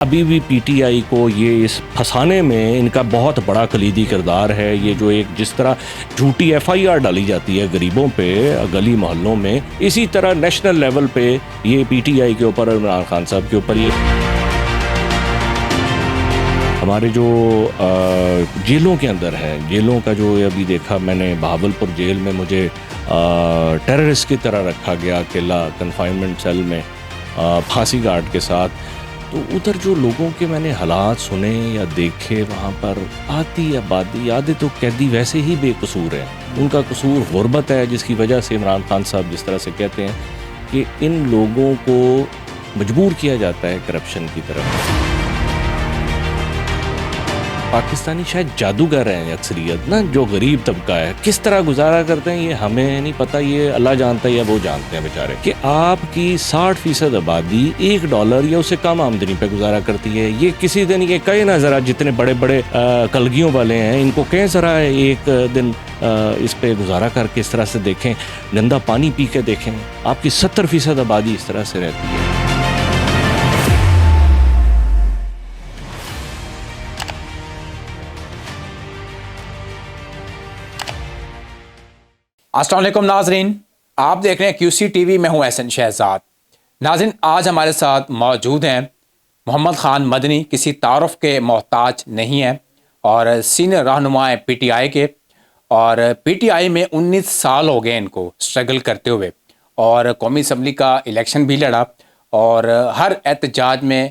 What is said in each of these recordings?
ابھی بھی P T I کو یہ اس پھنسانے میں ان کا بہت بڑا کلیدی کردار ہے. یہ جو ایک جس طرح جھوٹی ایف آئی آر ڈالی جاتی ہے غریبوں پہ گلی محلوں میں، اسی طرح نیشنل لیول پہ یہ پی ٹی آئی کے اوپر اور عمران خان صاحب کے اوپر یہ ہمارے جو جیلوں کے اندر ہے، جیلوں کا جو ابھی دیکھا میں نے بہاولپور جیل میں مجھے ٹیررسٹ کی طرح رکھا گیا اکیلا کنفائنمنٹ سیل میں پھانسی گارڈ کے ساتھ. تو ادھر جو لوگوں کے میں نے حالات سنے یا دیکھے وہاں پر آدھے تو قیدی ویسے ہی بے قصور ہیں. ان کا قصور غربت ہے، جس کی وجہ سے عمران خان صاحب جس طرح سے کہتے ہیں کہ ان لوگوں کو مجبور کیا جاتا ہے کرپشن کی طرف. پاکستانی شاید جادوگر ہیں اکثریت نا، جو غریب طبقہ ہے کس طرح گزارا کرتے ہیں یہ ہمیں نہیں پتہ، یہ اللہ جانتا ہے یا وہ جانتے ہیں بیچارے. کہ آپ کی 60% آبادی $1 یا اس سے کم آمدنی پہ گزارا کرتی ہے. یہ کسی دن یہ کہے نا ذرا، جتنے بڑے بڑے کلگیوں والے ہیں ان کو کہیں ذرا ایک دن اس پہ گزارا کر کے اس طرح سے دیکھیں، گندا پانی پی کے دیکھیں. آپ کی 70% آبادی اس طرح سے رہتی ہے. السلام علیکم ناظرین، آپ دیکھ رہے ہیں QC TV. میں ہوں احسن شہزاد. ناظرین، آج ہمارے ساتھ موجود ہیں محمد خان مدنی. کسی تعارف کے محتاج نہیں ہیں اور سینئر رہنما ہیں PTI کے، اور PTI میں 19 سال ہو گئے ان کو اسٹرگل کرتے ہوئے، اور قومی اسمبلی کا الیکشن بھی لڑا، اور ہر احتجاج میں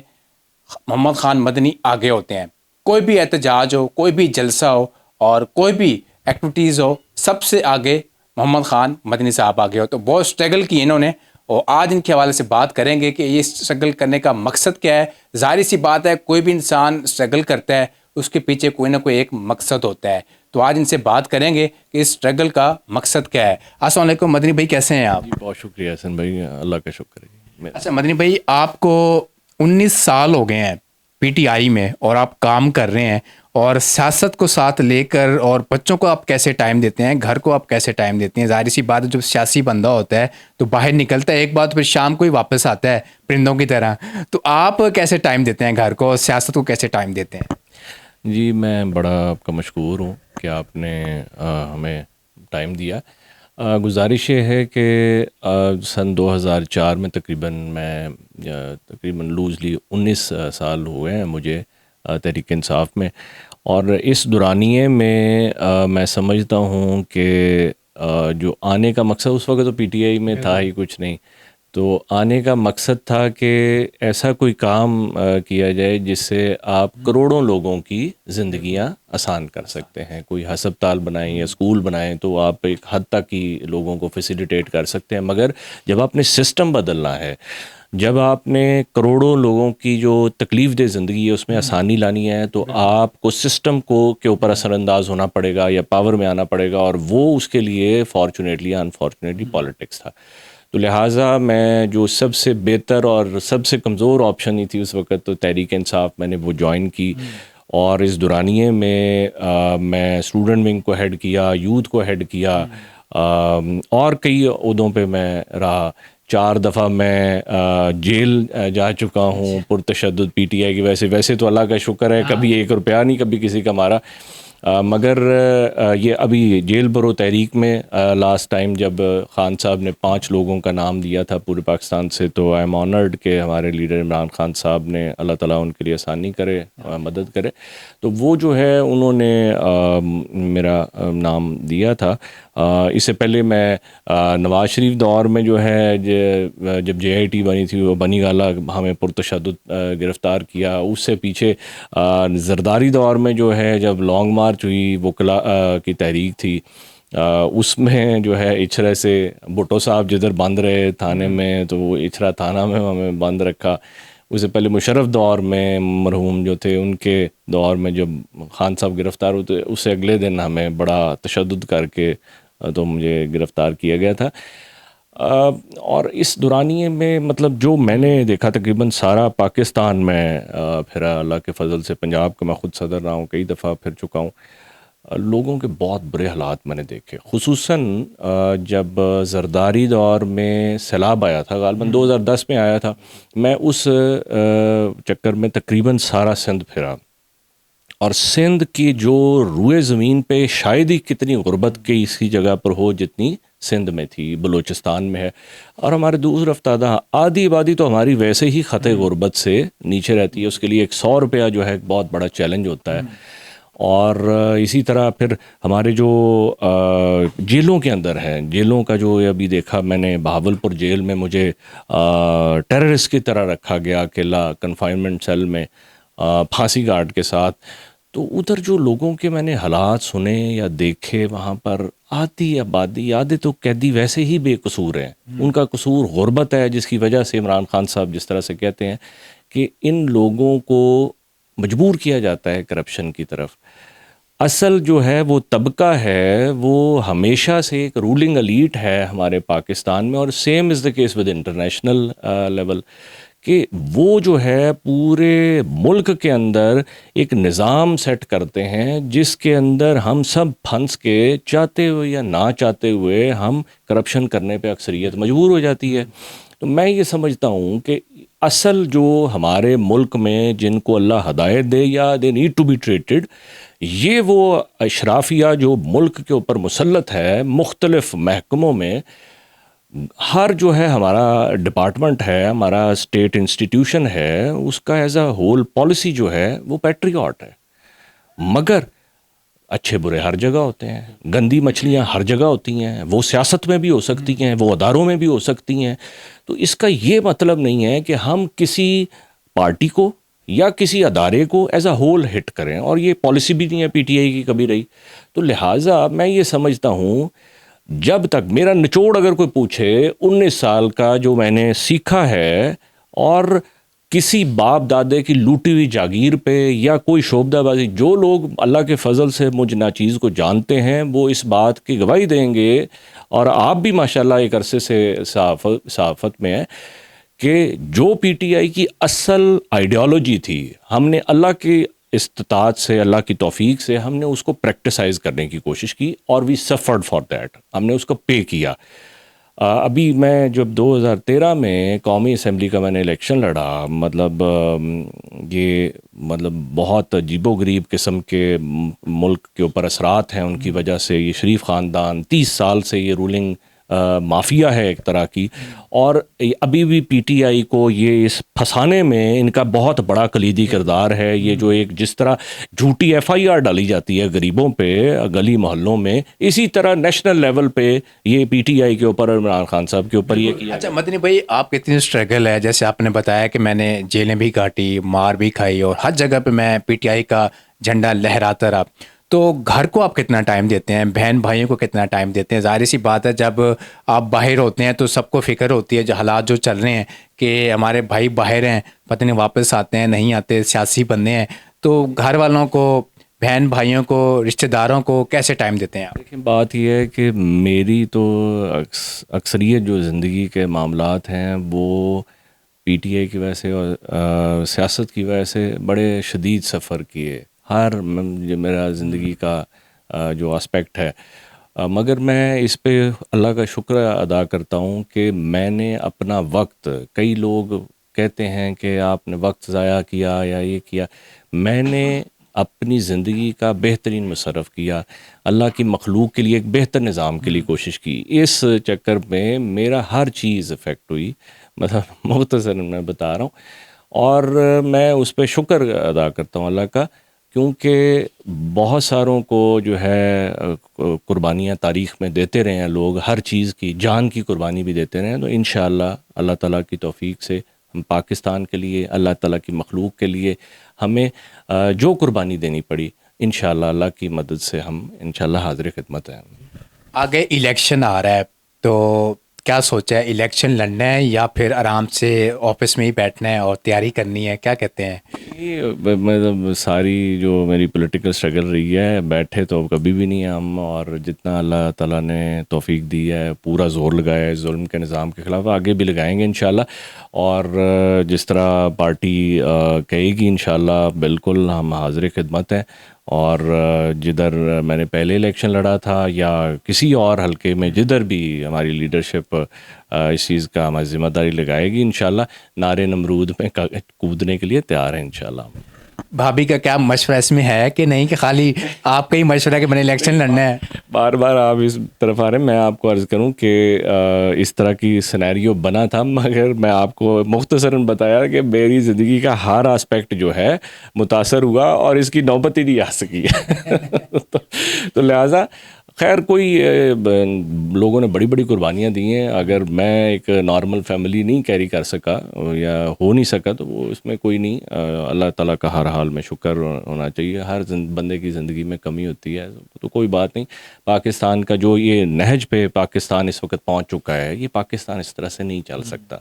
محمد خان مدنی آگے ہوتے ہیں. کوئی بھی احتجاج ہو، کوئی بھی جلسہ ہو اور کوئی بھی ایکٹیویٹیز ہو، سب سے آگے محمد خان مدنی صاحب آگے ہو. تو بہت اسٹرگل کی انہوں نے، اور آج ان کے حوالے سے بات کریں گے کہ یہ اسٹرگل کرنے کا مقصد کیا ہے. ظاہری سی بات ہے، کوئی بھی انسان اسٹرگل کرتا ہے اس کے پیچھے کوئی نہ کوئی ایک مقصد ہوتا ہے. تو آج ان سے بات کریں گے کہ اس اسٹرگل کا مقصد کیا ہے. السلام علیکم مدنی بھائی، کیسے ہیں آپ؟ جی بہت شکریہ حسن بھائی، اللہ کا شکر ہے. اچھا مدنی بھائی، آپ کو 19 سال ہو گئے ہیں PTI میں اور آپ کام کر رہے ہیں، اور سیاست کو ساتھ لے کر، اور بچوں کو آپ کیسے ٹائم دیتے ہیں، گھر کو آپ کیسے ٹائم دیتے ہیں؟ ظاہری سی بات ہے، جب سیاسی بندہ ہوتا ہے تو باہر نکلتا ہے ایک بات، پھر شام کو ہی واپس آتا ہے پرندوں کی طرح. تو آپ کیسے ٹائم دیتے ہیں گھر کو، اور سیاست کو کیسے ٹائم دیتے ہیں؟ جی میں بڑا آپ کا مشکور ہوں کہ آپ نے ہمیں ٹائم دیا. گزارش یہ ہے کہ سن 2004 میں تقریباً لوزلی 19 سال ہوئے ہیں مجھے تحریک انصاف میں. اور اس دورانیے میں میں سمجھتا ہوں کہ جو آنے کا مقصد اس وقت تو PTI میں تھا ہی کچھ نہیں، تو آنے کا مقصد تھا کہ ایسا کوئی کام کیا جائے جس سے آپ کروڑوں لوگوں کی زندگیاں آسان کر سکتے ہیں. کوئی ہسپتال بنائیں یا اسکول بنائیں تو آپ ایک حد تک ہی لوگوں کو فیسیلیٹیٹ کر سکتے ہیں، مگر جب آپ نے سسٹم بدلنا ہے، جب آپ نے کروڑوں لوگوں کی جو تکلیف دہ زندگی ہے اس میں آسانی لانی ہے، تو آپ کو سسٹم کے اوپر اثر انداز ہونا پڑے گا یا پاور میں آنا پڑے گا. اور وہ اس کے لیے فارچونیٹلی یا انفارچونیٹلی پالیٹکس تھا. تو لہٰذا میں جو سب سے بہتر اور سب سے کمزور آپشن ہی تھی اس وقت، تو تحریک انصاف میں نے وہ جوائن کی. اور اس دورانیے میں میں اسٹوڈنٹ ونگ کو ہیڈ کیا، یوتھ کو ہیڈ کیا، اور کئی عہدوں پہ میں رہا. 4 دفعہ میں جیل جا چکا ہوں پرتشدد PTI کی ویسے تو اللہ کا شکر ہے کبھی 1 روپیہ نہیں کبھی کسی کا مارا. مگر یہ ابھی جیل برو تحریک میں لاسٹ ٹائم جب خان صاحب نے 5 لوگوں کا نام دیا تھا پورے پاکستان سے، تو آئی ایم آنرڈ کہ ہمارے لیڈر عمران خان صاحب نے، اللہ تعالیٰ ان کے لیے آسانی کرے، مدد کرے، تو وہ جو ہے انہوں نے میرا نام دیا تھا. اس سے پہلے میں نواز شریف دور میں جو ہے جب JIT بنی تھی، وہ بنی گالا ہمیں پرتشدد گرفتار کیا. اس سے پیچھے زرداری دور میں جو ہے جب لانگ مارچ ہوئی، وکلا کی تحریک تھی، اس میں جو ہے اچھرے سے بھٹو صاحب جدھر بند رہے تھانے میں، تو وہ اچھرا تھانہ میں ہمیں بند رکھا. اس سے پہلے مشرف دور میں مرحوم جو تھے ان کے دور میں جب خان صاحب گرفتار ہوتے، اس سے اگلے دن ہمیں بڑا تشدد کر کے تو مجھے گرفتار کیا گیا تھا. اور اس دورانیے میں مطلب جو میں نے دیکھا تقریباً سارا پاکستان میں پھرا، اللہ کے فضل سے پنجاب کا میں خود صدر رہا ہوں، کئی دفعہ پھر چکا ہوں. لوگوں کے بہت برے حالات میں نے دیکھے، خصوصاً جب زرداری دور میں سیلاب آیا تھا، غالباً 2010 میں آیا تھا. میں اس چکر میں تقریباً سارا سندھ پھرا، اور سندھ کی جو روئے زمین پہ شاید ہی کتنی غربت کی اسی جگہ پر ہو جتنی سندھ میں تھی، بلوچستان میں ہے. اور ہمارے دور افتادہ آدھی آبادی تو ہماری ویسے ہی خطے غربت سے نیچے رہتی ہے، اس کے لیے 100 روپیہ جو ہے ایک بہت بڑا چیلنج ہوتا ہے. اور اسی طرح پھر ہمارے جو جیلوں کے اندر ہیں، جیلوں کا جو ابھی دیکھا میں نے، بہاولپور جیل میں مجھے ٹیررسٹ کی طرح رکھا گیا، اکیلا کنفائنمنٹ سیل میں پھانسی گارڈ کے ساتھ. تو ادھر جو لوگوں کے میں نے حالات سنے یا دیکھے، وہاں پر آدھی آبادی، آدھے تو قیدی ویسے ہی بے قصور ہیں، ان کا قصور غربت ہے، جس کی وجہ سے عمران خان صاحب جس طرح سے کہتے ہیں کہ ان لوگوں کو مجبور کیا جاتا ہے کرپشن کی طرف. اصل جو ہے وہ طبقہ ہے، وہ ہمیشہ سے ایک رولنگ الیٹ ہے ہمارے پاکستان میں، اور same is the case with international level, کہ وہ جو ہے پورے ملک کے اندر ایک نظام سیٹ کرتے ہیں جس کے اندر ہم سب پھنس کے چاہتے ہوئے یا نہ چاہتے ہوئے ہم کرپشن کرنے پہ اکثریت مجبور ہو جاتی ہے. تو میں یہ سمجھتا ہوں کہ اصل جو ہمارے ملک میں جن کو اللہ ہدایت دے یا دے نیڈ ٹو بی ٹریٹڈ، یہ وہ اشرافیہ جو ملک کے اوپر مسلط ہے مختلف محکموں میں. ہر جو ہے ہمارا ڈپارٹمنٹ ہے، ہمارا اسٹیٹ انسٹیٹیوشن ہے، اس کا ایز اے ہول پالیسی جو ہے وہ پیٹریوٹ ہے. مگر اچھے برے ہر جگہ ہوتے ہیں، گندی مچھلیاں ہر جگہ ہوتی ہیں، وہ سیاست میں بھی ہو سکتی ہیں، وہ اداروں میں بھی ہو سکتی ہیں. تو اس کا یہ مطلب نہیں ہے کہ ہم کسی پارٹی کو یا کسی ادارے کو ایز اے ہول ہٹ کریں، اور یہ پالیسی بھی نہیں ہے پی ٹی آئی کی کبھی رہی. تو لہٰذا میں یہ سمجھتا ہوں، جب تک میرا نچوڑ اگر کوئی پوچھے 19 سال کا جو میں نے سیکھا ہے، اور کسی باپ دادے کی لوٹی ہوئی جاگیر پہ یا کوئی شعبدہ بازی، جو لوگ اللہ کے فضل سے مجھ ناچیز کو جانتے ہیں وہ اس بات کی گواہی دیں گے، اور آپ بھی ماشاءاللہ ایک عرصے سے صحافت میں ہیں، کہ جو پی ٹی آئی کی اصل آئیڈیالوجی تھی، ہم نے اللہ کی استطاعت سے، اللہ کی توفیق سے ہم نے اس کو پریکٹیسائز کرنے کی کوشش کی، اور وی سفرڈ فار دیٹ، ہم نے اس کو پے کیا. ابھی میں جب 2013 میں قومی اسمبلی کا میں نے الیکشن لڑا، مطلب یہ بہت عجیب و غریب قسم کے ملک کے اوپر اثرات ہیں ان کی وجہ سے. یہ شریف خاندان 30 سال سے یہ رولنگ مافیا ہے ایک طرح کی، اور ابھی بھی پی ٹی آئی کو یہ اس پھنسانے میں ان کا بہت بڑا کلیدی کردار ہے. یہ جو ایک جس طرح جھوٹی ایف آئی آر ڈالی جاتی ہے غریبوں پہ گلی محلوں میں، اسی طرح نیشنل لیول پہ یہ پی ٹی آئی کے اوپر، عمران خان صاحب کے اوپر یہ کیا. اچھا مدنی بھائی، آپ کتنی اسٹرگل ہے، جیسے آپ نے بتایا کہ میں نے جیلیں بھی کاٹی، مار بھی کھائی، اور ہر جگہ پہ میں پی ٹی آئی کا جھنڈا لہراتا رہا. تو گھر کو آپ کتنا ٹائم دیتے ہیں، بہن بھائیوں کو کتنا ٹائم دیتے ہیں؟ ظاہر سی بات ہے جب آپ باہر ہوتے ہیں تو سب کو فکر ہوتی ہے، جو حالات جو چل رہے ہیں کہ ہمارے بھائی باہر ہیں، پتہ نہیں واپس آتے ہیں نہیں آتے، سیاسی بندے ہیں، تو گھر والوں کو، بہن بھائیوں کو، رشتہ داروں کو کیسے ٹائم دیتے ہیں آپ؟ لیکن بات یہ ہے کہ میری تو اکثریت جو زندگی کے معاملات ہیں وہ پی ٹی آئی کی وجہ سے اور سیاست کی وجہ سے بڑے شدید سفر کیے، ہر جو میرا زندگی کا جو اسپیکٹ ہے. مگر میں اس پہ اللہ کا شکر ادا کرتا ہوں کہ میں نے اپنا وقت، کئی لوگ کہتے ہیں کہ آپ نے وقت ضائع کیا یا یہ کیا، میں نے اپنی زندگی کا بہترین مصرف کیا، اللہ کی مخلوق کے لیے ایک بہتر نظام کے لیے کوشش کی. اس چکر میں میرا ہر چیز افیکٹ ہوئی، مطلب مختصر میں بتا رہا ہوں، اور میں اس پہ شکر ادا کرتا ہوں اللہ کا، کیونکہ بہت ساروں کو جو ہے قربانیاں تاریخ میں دیتے رہے ہیں لوگ، ہر چیز کی، جان کی قربانی بھی دیتے رہے ہیں. تو انشاءاللہ اللہ تعالیٰ کی توفیق سے ہم پاکستان کے لیے، اللہ تعالیٰ کی مخلوق کے لیے ہمیں جو قربانی دینی پڑی، انشاءاللہ اللہ کی مدد سے ہم انشاءاللہ حاضر خدمت ہیں. آگے الیکشن آ رہا ہے، تو کیا سوچا ہے، الیکشن لڑنا ہے یا پھر آرام سے آفس میں ہی بیٹھنا ہے اور تیاری کرنی ہے، کیا کہتے ہیں؟ یہ مطلب ساری جو میری پولیٹیکل اسٹرگل رہی ہے، بیٹھے تو کبھی بھی نہیں ہم، اور جتنا اللہ تعالیٰ نے توفیق دی ہے پورا زور لگایا ہے ظلم کے نظام کے خلاف، آگے بھی لگائیں گے انشاءاللہ. اور جس طرح پارٹی کہے گی انشاءاللہ بالکل ہم حاضر خدمت ہیں. اور جدھر میں نے پہلے الیکشن لڑا تھا یا کسی اور حلقے میں جدھر بھی ہماری لیڈرشپ اس چیز کا ہماری ذمہ داری لگائے گی، انشاءاللہ نعرے نمرود میں کودنے کے لیے تیار ہیں انشاءاللہ. بھابھی کا کیا مشورہ اس میں ہے کہ نہیں، کہ خالی آپ کا ہی مشورہ ہے کہ میں نے الیکشن لڑنا ہے؟ بار بار آپ اس طرف آ رہے ہیں. میں آپ کو عرض کروں کہ اس طرح کی سینیریو بنا تھا، مگر میں آپ کو مختصراً بتایا کہ میری زندگی کا ہر آسپیکٹ جو ہے متاثر ہوا اور اس کی نوبت ہی نہیں آ سکی تو لہٰذا خیر کوئی لوگوں نے بڑی بڑی قربانیاں دی ہیں. اگر میں ایک نارمل فیملی نہیں کیری کر سکا یا ہو نہیں سکا تو وہ اس میں کوئی نہیں. اللہ تعالیٰ کا ہر حال میں شکر ہونا چاہیے. ہر بندے کی زندگی میں کمی ہوتی ہے تو کوئی بات نہیں. پاکستان کا جو یہ نہج پہ پاکستان اس وقت پہنچ چکا ہے، یہ پاکستان اس طرح سے نہیں چل سکتا.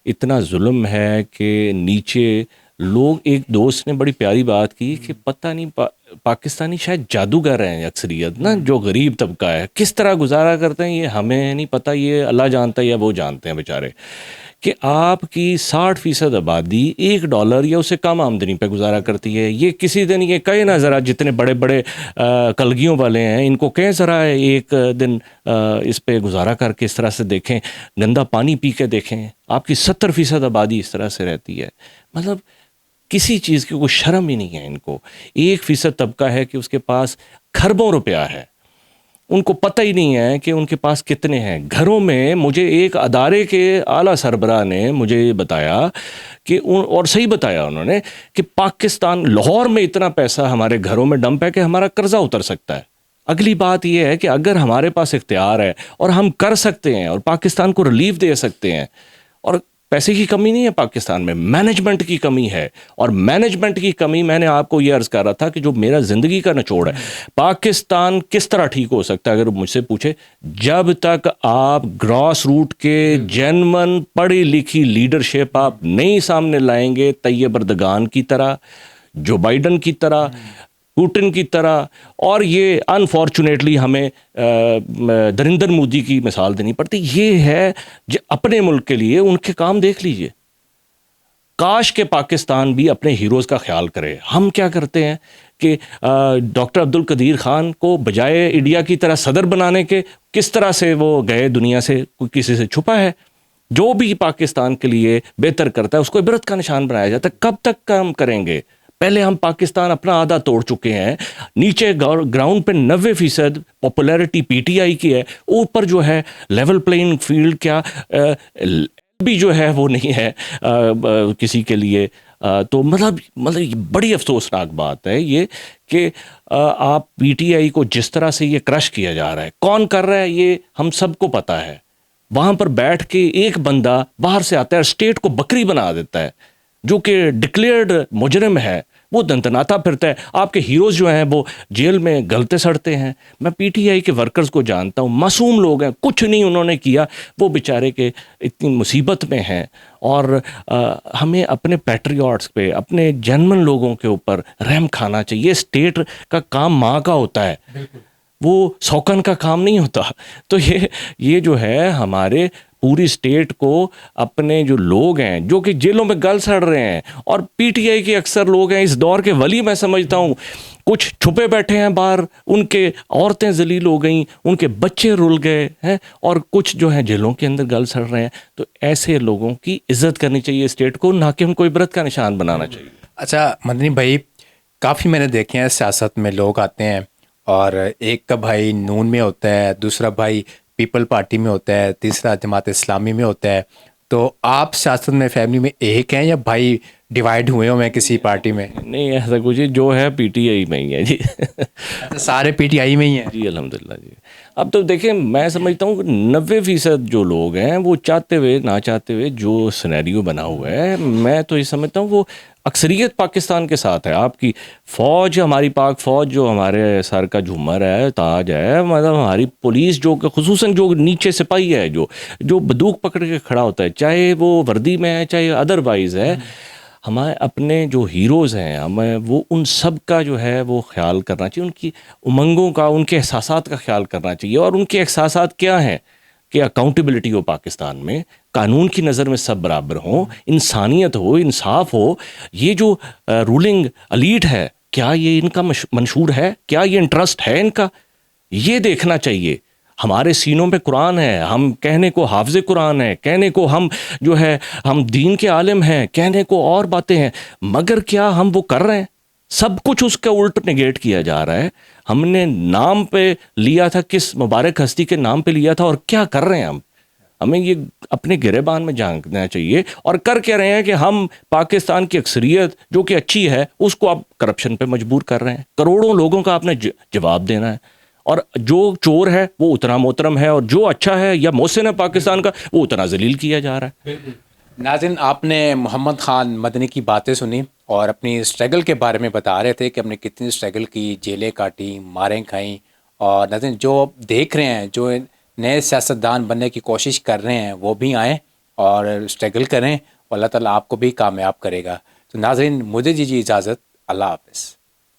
اتنا ظلم ہے کہ نیچے لوگ، ایک دوست نے بڑی پیاری بات کی کہ پتہ نہیں پاکستانی شاید جادوگر ہیں اکثریت نا، جو غریب طبقہ ہے کس طرح گزارا کرتے ہیں یہ ہمیں نہیں پتہ، یہ اللہ جانتا ہے یا وہ جانتے ہیں بیچارے. کہ آپ کی 60% آبادی $1 یا اس سے کم آمدنی پہ گزارا کرتی ہے. یہ کسی دن یہ کہے نا ذرا، جتنے بڑے بڑے کلگیوں والے ہیں ان کو کہیں ذرا ایک دن اس پہ گزارا کر کے اس طرح سے دیکھیں، گندا پانی پی کے دیکھیں. آپ کی 70% آبادی اس طرح سے رہتی ہے. مطلب کسی چیز کی کوئی شرم ہی نہیں ہے ان کو. 1% طبقہ ہے کہ اس کے پاس کھربوں روپیہ ہے، ان کو پتہ ہی نہیں ہے کہ ان کے پاس کتنے ہیں. گھروں میں مجھے ایک ادارے کے اعلیٰ سربراہ نے مجھے بتایا کہ اور صحیح بتایا انہوں نے کہ پاکستان، لاہور میں اتنا پیسہ ہمارے گھروں میں ڈمپ ہے کہ ہمارا قرضہ اتر سکتا ہے. اگلی بات یہ ہے کہ اگر ہمارے پاس اختیار ہے اور ہم کر سکتے ہیں اور پاکستان کو ریلیف دے سکتے ہیں، اور پیسے کی کمی نہیں ہے پاکستان میں، مینجمنٹ کی کمی ہے. اور مینجمنٹ کی کمی میں نے آپ کو یہ عرض کر رہا تھا کہ جو میرا زندگی کا نچوڑ ہے، پاکستان کس طرح ٹھیک ہو سکتا ہے اگر مجھ سے پوچھے، جب تک آپ گراس روٹ کے جینون پڑھی لکھی لیڈرشپ آپ نہیں سامنے لائیں گے، طیب اردگان کی طرح، جو بائیڈن کی طرح، پوٹن کی طرح. اور یہ انفارچونیٹلی ہمیں نریندر مودی کی مثال دینی پڑتی. یہ ہے اپنے ملک کے لیے ان کے کام دیکھ لیجئے. کاش کہ پاکستان بھی اپنے ہیروز کا خیال کرے. ہم کیا کرتے ہیں کہ ڈاکٹر عبدالقدیر خان کو بجائے انڈیا کی طرح صدر بنانے کے، کس طرح سے وہ گئے دنیا سے، کسی سے چھپا ہے. جو بھی پاکستان کے لیے بہتر کرتا ہے اس کو عبرت کا نشان بنایا جاتا ہے. کب تک کام کریں گے؟ پہلے ہم پاکستان اپنا آدھا توڑ چکے ہیں. نیچے گراؤنڈ پہ 90% پاپولیرٹی پی ٹی آئی کی ہے، اوپر جو ہے لیول پلینگ فیلڈ کیا بھی جو ہے وہ نہیں ہے کسی کے لیے. تو مطلب بڑی افسوسناک بات ہے یہ کہ آپ پی ٹی آئی کو جس طرح سے یہ کرش کیا جا رہا ہے، کون کر رہا ہے یہ ہم سب کو پتہ ہے. وہاں پر بیٹھ کے ایک بندہ باہر سے آتا ہے اور اسٹیٹ کو بکری بنا دیتا ہے، جو کہ ڈکلیئرڈ مجرم ہے، وہ دندناتا پھرتا ہے. آپ کے ہیروز جو ہیں وہ جیل میں گلتے سڑتے ہیں. میں پی ٹی آئی کے ورکرز کو جانتا ہوں، معصوم لوگ ہیں، کچھ نہیں انہوں نے کیا، وہ بیچارے کے اتنی مصیبت میں ہیں. اور ہمیں اپنے پیٹریوٹس پہ، اپنے جنمن لوگوں کے اوپر رحم کھانا چاہیے. اسٹیٹ کا کام ماں کا ہوتا ہے، وہ سوکن کا کام نہیں ہوتا. تو یہ جو ہے ہمارے پوری اسٹیٹ کو اپنے جو لوگ ہیں جو کہ جیلوں میں گل سڑ رہے ہیں، اور پی ٹی آئی کے اکثر لوگ ہیں اس دور کے ولی، میں سمجھتا ہوں کچھ چھپے بیٹھے ہیں باہر، ان کے عورتیں ذلیل ہو گئیں، ان کے بچے رل گئے ہیں، اور کچھ جو ہیں جیلوں کے اندر گل سڑ رہے ہیں. تو ایسے لوگوں کی عزت کرنی چاہیے اسٹیٹ کو، نہ کہ ان کو عبرت کا نشان بنانا چاہیے. اچھا مدنی بھائی، کافی میں نے دیکھے ہیں سیاست میں لوگ آتے ہیں، اور ایک کا بھائی نون میں ہوتا ہے، دوسرا بھائی پیپل پارٹی میں ہوتا ہے، تیسرا جماعت اسلامی میں ہوتا ہے. تو آپ سیاست میں فیملی میں ایک ہیں یا بھائی ڈیوائیڈ ہوئے ہیں کسی پارٹی میں؟ نہیں ایسا کچھ، جو ہے پی ٹی آئی میں ہی ہے جی. سارے پی ٹی آئی میں ہی ہیں جی الحمدللہ جی. اب تو دیکھیں، میں سمجھتا ہوں کہ 90% جو لوگ ہیں وہ چاہتے ہوئے نہ چاہتے ہوئے جو سینیریو بنا ہوا ہے، میں تو یہ سمجھتا ہوں وہ اکثریت پاکستان کے ساتھ ہے. آپ کی فوج، ہماری پاک فوج جو ہمارے سر کا جھومر ہے، تاج ہے، مطلب ہماری پولیس جو کہ خصوصاً جو نیچے سپاہی ہے، جو بندوق پکڑ کے کھڑا ہوتا ہے، چاہے وہ وردی میں ہے چاہے ادروائز ہے، ہمارے اپنے جو ہیروز ہیں، ہمیں وہ ان سب کا جو ہے وہ خیال کرنا چاہیے، ان کی امنگوں کا، ان کے احساسات کا خیال کرنا چاہیے. اور ان کے احساسات کیا ہیں؟ کہ اکاؤنٹیبلٹی ہو پاکستان میں، قانون کی نظر میں سب برابر ہوں، انسانیت ہو، انصاف ہو. یہ جو رولنگ الیٹ ہے، کیا یہ ان کا منشور ہے؟ کیا یہ انٹرسٹ ہے ان کا؟ یہ دیکھنا چاہیے. ہمارے سینوں پہ قرآن ہے، ہم کہنے کو حافظ قرآن ہے، کہنے کو ہم جو ہے ہم دین کے عالم ہیں، کہنے کو اور باتیں ہیں، مگر کیا ہم وہ کر رہے ہیں؟ سب کچھ اس کا الٹ نگیٹ کیا جا رہا ہے. ہم نے نام پہ لیا تھا، کس مبارک ہستی کے نام پہ لیا تھا، اور کیا کر رہے ہیں ہم؟ ہمیں یہ اپنے گریبان میں جھانکنا چاہیے. اور کر کے رہے ہیں کہ ہم پاکستان کی اکثریت جو کہ اچھی ہے اس کو آپ کرپشن پہ مجبور کر رہے ہیں. کروڑوں لوگوں کا آپ نے جواب دینا ہے، اور جو چور ہے وہ اتنا محترم ہے، اور جو اچھا ہے یا محسن ہے پاکستان کا وہ اتنا ذلیل کیا جا رہا ہے. ناظرین، آپ نے محمد خان مدنی کی باتیں سنی اور اپنی اسٹرگل کے بارے میں بتا رہے تھے کہ ہم نے کتنی اسٹرگل کی، جیلیں کاٹی، ماریں کھائیں. اور ناظرین، جو دیکھ رہے ہیں، جو نئے سیاستدان بننے کی کوشش کر رہے ہیں، وہ بھی آئیں اور اسٹرگل کریں، اور اللہ تعالیٰ آپ کو بھی کامیاب کرے گا. تو ناظرین، مجھے دیجیے اجازت. اللہ حافظ.